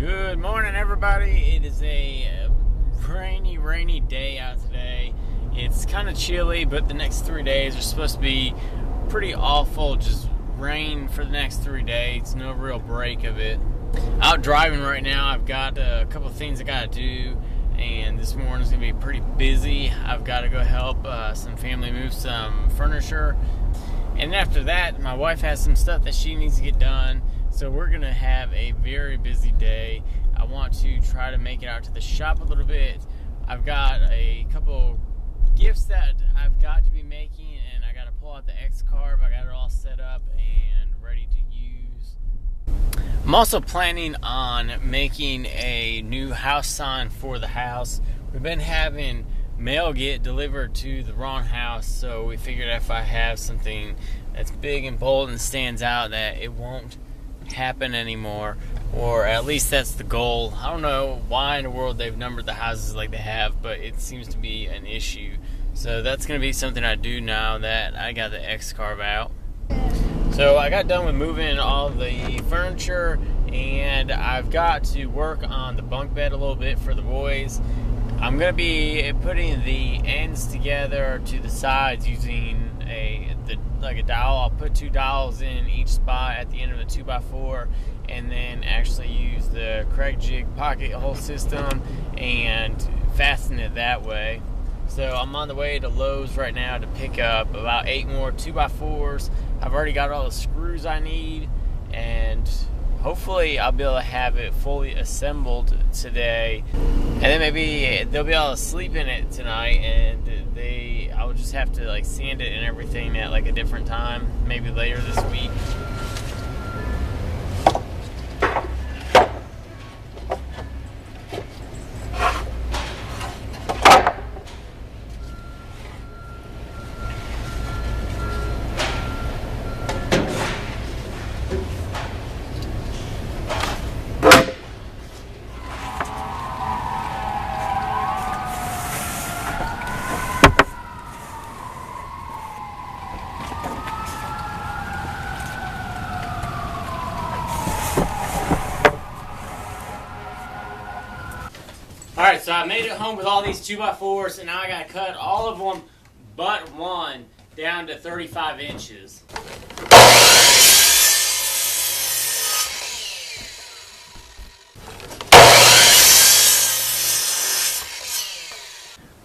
Good morning, everybody. It is a rainy day out today. It's kind of chilly, but the next 3 days are supposed to be pretty awful. Just rain for the next 3 days. No real break of it. Out driving right now. I've got a couple of things I got to do, and this morning's going to be pretty busy. I've got to go help some family move some furniture. And after that, my wife has some stuff that she needs to get done. So we're going to have a very busy day. I want to try to make it out to the shop a little bit. I've got a couple gifts that I've got to be making, and I got to pull out the X-Carve. I got it all set up and ready to use. I'm also planning on making a new house sign for the house. We've been having mail get delivered to the wrong house, so we figured if I have something that's big and bold and stands out, that it won't happen anymore, or at least that's the goal. I don't know why in the world they've numbered the houses like they have, but it seems to be an issue. So that's going to be something I do now that I got the X-Carve out. So I got done with moving all the furniture, and I've got to work on the bunk bed a little bit for the boys. I'm going to be putting the ends together to the sides using a dowel. I'll put 2 dowels in each spot at the end of the 2x4, and then actually use the Craig Jig pocket hole system and fasten it that way. So I'm on the way to Lowe's right now to pick up about 8 more 2x4s. I've already got all the screws I need, and hopefully I'll be able to have it fully assembled today, and then maybe they'll be able to sleep in it tonight, and I'll just have to sand it and everything at a different time, maybe later this week. Alright, so I made it home with all these 2x4s, and now I gotta cut all of them but one down to 35 inches.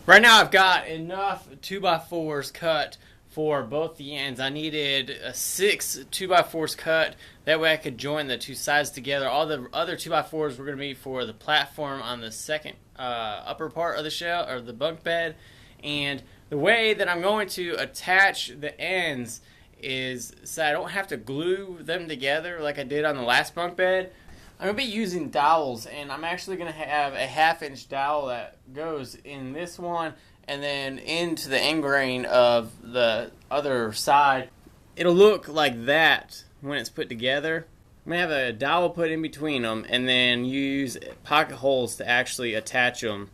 Right now I've got enough 2x4s cut for both the ends. I needed 6 2x4s cut. That way I could join the two sides together. All the other 2x4s were going to be for the platform on the second upper part of the shell or the bunk bed. And the way that I'm going to attach the ends is so I don't have to glue them together like I did on the last bunk bed. I'm going to be using dowels, and I'm actually going to have a 1/2-inch dowel that goes in this one and then into the end grain of the other side. It'll look like that when it's put together. I'm going to have a dowel put in between them and then use pocket holes to actually attach them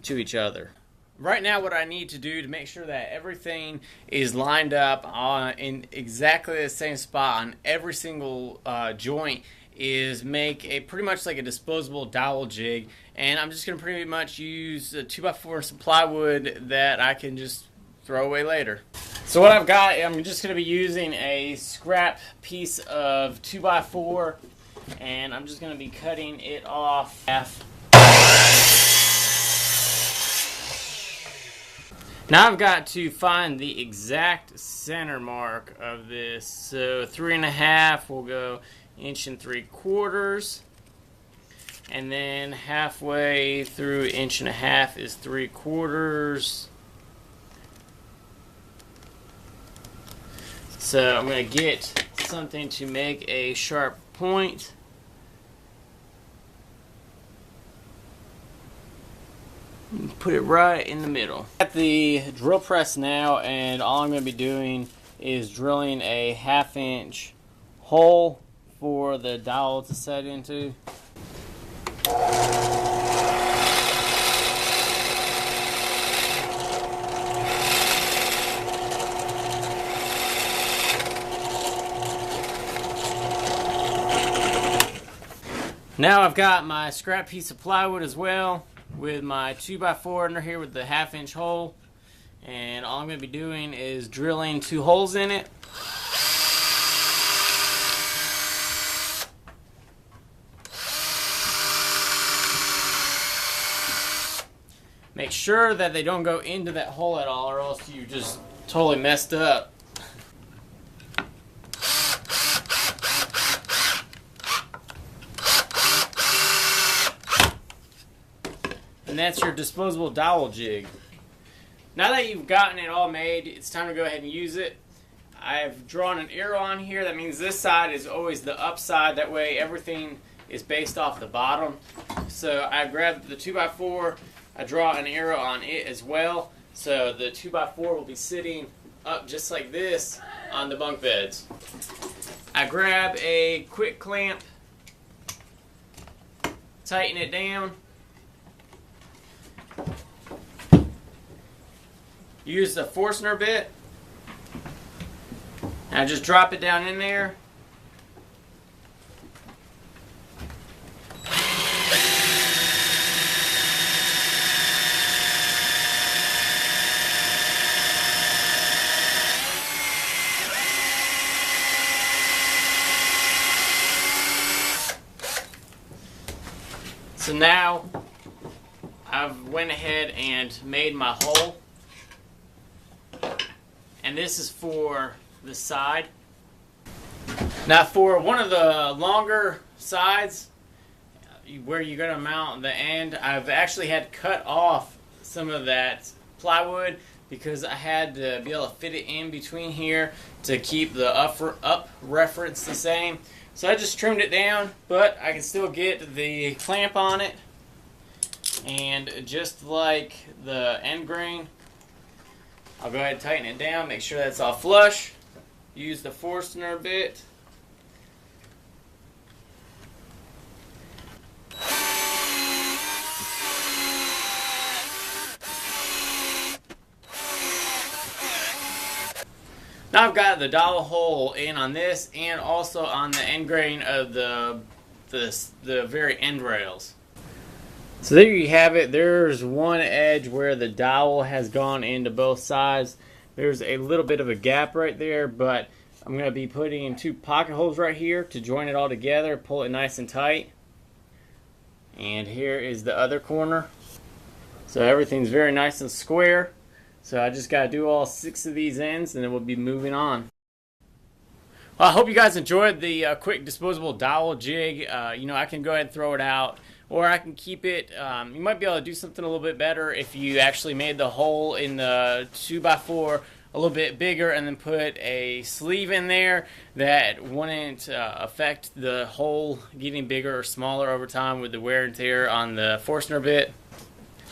to each other. Right now what I need to do to make sure that everything is lined up in exactly the same spot on every single joint is make pretty much like a disposable dowel jig, and I'm just going to pretty much use a 2x4 some plywood that I can just throw away later. So what I've got, I'm just going to be using a scrap piece of 2x4, and I'm just going to be cutting it off half. Now I've got to find the exact center mark of this. So 3.5 will go 1 3/4, and then halfway through 1.5 is 3/4. So I'm going to get something to make a sharp point. Put it right in the middle. At the drill press now, and all I'm going to be doing is drilling a 1/2-inch hole for the dowel to set into. Now I've got my scrap piece of plywood as well with my 2x4 under here with the 1/2-inch hole, and all I'm going to be doing is drilling 2 holes in it. Make sure that they don't go into that hole at all, or else you just totally messed up. And that's your disposable dowel jig. Now that you've gotten it all made, it's time to go ahead and use it. I've drawn an arrow on here. That means this side is always the up side. That way everything is based off the bottom. So I grabbed the 2x4. I draw an arrow on it as well. So the 2x4 will be sitting up just like this on the bunk beds. I grab a quick clamp, tighten it down. Use the Forstner bit. And I just drop it down in there. So now I've went ahead and made my hole. And this is for the side. Now for one of the longer sides where you're going to mount the end, I've actually had to cut off some of that plywood because I had to be able to fit it in between here to keep the up reference the same. So I just trimmed it down, but I can still get the clamp on it. And just like the end grain, I'll go ahead and tighten it down, make sure that's all flush. Use the Forstner bit. Now I've got the dowel hole in on this and also on the end grain of the very end rails. So there you have it. There's one edge where the dowel has gone into both sides. There's a little bit of a gap right there, but I'm going to be putting in 2 pocket holes right here to join it all together, pull it nice and tight. And here is the other corner. So everything's very nice and square. So I just got to do all 6 of these ends and then we'll be moving on. Well, I hope you guys enjoyed the quick disposable dowel jig. You know, I can go ahead and throw it out, or I can keep it. You might be able to do something a little bit better if you actually made the hole in the 2x4 a little bit bigger and then put a sleeve in there that wouldn't affect the hole getting bigger or smaller over time with the wear and tear on the Forstner bit.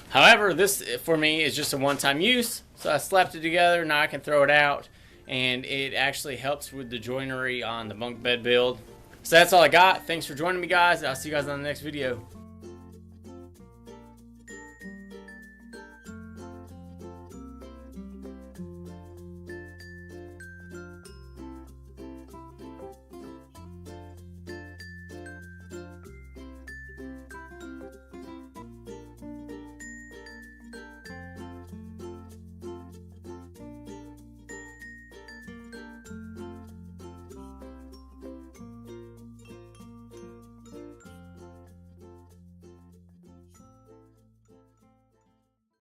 However, this for me is just a one-time use, so I slapped it together. Now I can throw it out, and it actually helps with the joinery on the bunk bed build. So that's all I got. Thanks for joining me, guys. I'll see you guys on the next video.